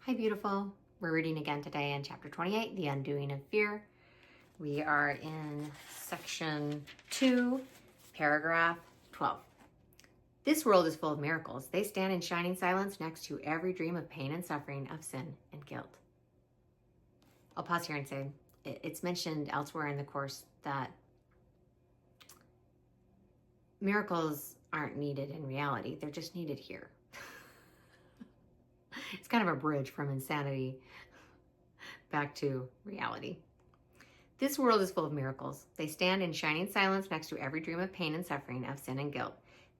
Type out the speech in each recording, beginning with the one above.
Hi, beautiful. We're reading again today in chapter 28, The Undoing of Fear. We are in section 2, paragraph 12. This world is full of miracles. They stand in shining silence next to every dream of pain and suffering, of sin and guilt. I'll pause here and say, it's mentioned elsewhere in the course that miracles aren't needed in reality. They're just needed here. It's kind of a bridge from insanity back to reality. This world is full of miracles. They stand in shining silence next to every dream of pain and suffering, of sin and guilt.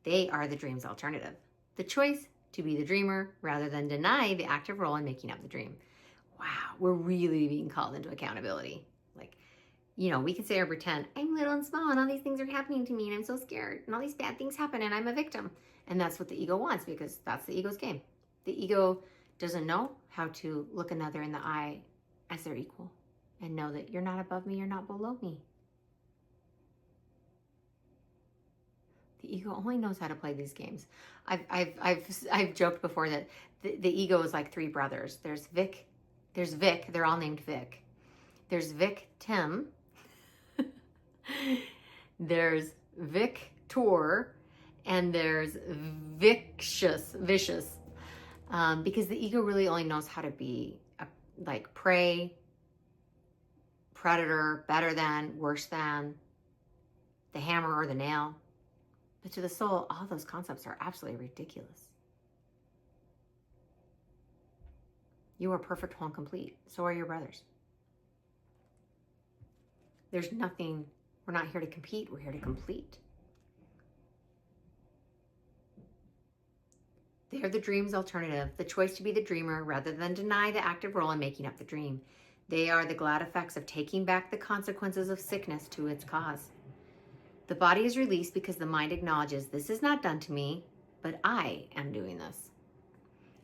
They are the dream's alternative. The choice to be the dreamer rather than deny the active role in making up the dream. Wow, we're really being called into accountability. Like, we can say or pretend, I'm little and small and all these things are happening to me and I'm so scared and all these bad things happen and I'm a victim. And that's what the ego wants because that's the ego's game. The ego doesn't know how to look another in the eye as their equal and know that you're not above me, you're not below me. The ego only knows how to play these games. I've joked before that the ego is like three brothers. There's Vic, they're all named Vic. There's Victim, there's Victor, and there's vicious. Because the ego really only knows how to be like prey, predator, better than, worse than, the hammer or the nail. But to the soul, all those concepts are absolutely ridiculous. You are perfect, whole, and complete. So are your brothers. There's nothing, we're not here to compete, we're here to complete. They're the dream's alternative, the choice to be the dreamer rather than deny the active role in making up the dream. They are the glad effects of taking back the consequences of sickness to its cause. The body is released because the mind acknowledges this is not done to me, but I am doing this.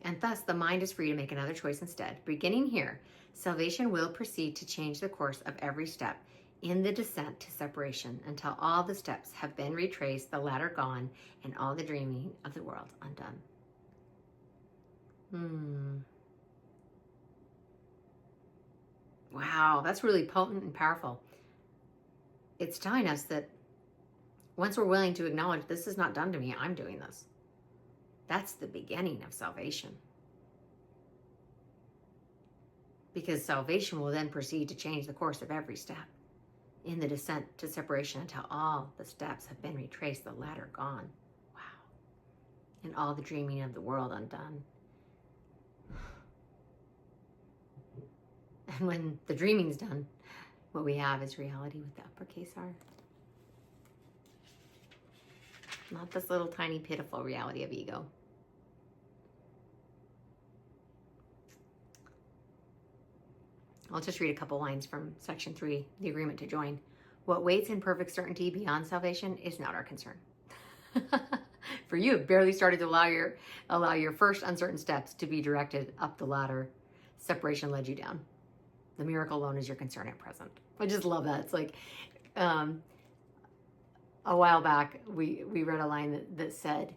And thus the mind is free to make another choice instead. Beginning here, salvation will proceed to change the course of every step in the descent to separation until all the steps have been retraced, the ladder gone, and all the dreaming of the world undone. Wow, that's really potent and powerful. It's telling us that once we're willing to acknowledge this is not done to me, I'm doing this. That's the beginning of salvation. Because salvation will then proceed to change the course of every step in the descent to separation until all the steps have been retraced, the ladder gone. Wow. And all the dreaming of the world undone. And when the dreaming's done, what we have is reality with the uppercase R. Not this little tiny pitiful reality of ego. I'll just read a couple lines from section 3, the agreement to join. What waits in perfect certainty beyond salvation is not our concern. For you have barely started to allow your first uncertain steps to be directed up the ladder. Separation led you down. The miracle alone is your concern at present. I just love that. It's like a while back we read a line that said,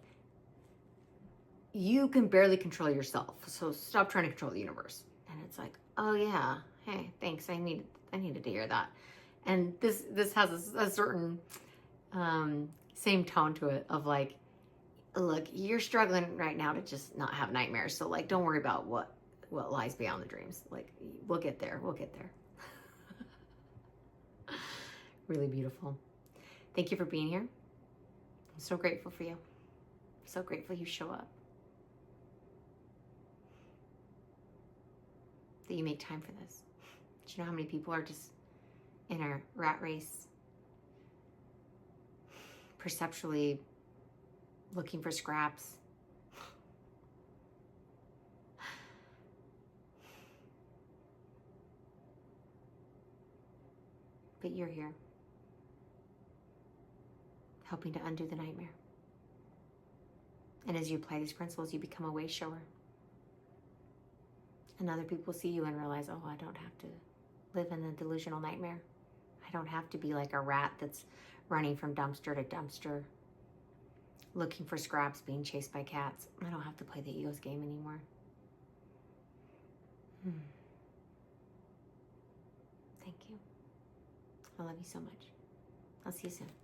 you can barely control yourself, so stop trying to control the universe. And it's like, oh yeah, hey, thanks. I needed to hear that. And this has a certain same tone to it of like, look, you're struggling right now to just not have nightmares. So like, don't worry about what lies beyond the dreams. Like, we'll get there. Really beautiful. Thank you for being here. I'm so grateful for you. So grateful you show up. That you make time for this. Do you know how many people are just in a rat race, perceptually looking for scraps? But you're here, helping to undo the nightmare. And as you apply these principles, you become a way shower. And other people see you and realize, oh, I don't have to live in the delusional nightmare. I don't have to be like a rat that's running from dumpster to dumpster, looking for scraps, being chased by cats. I don't have to play the ego's game anymore. Thank you. I love you so much. I'll see you soon.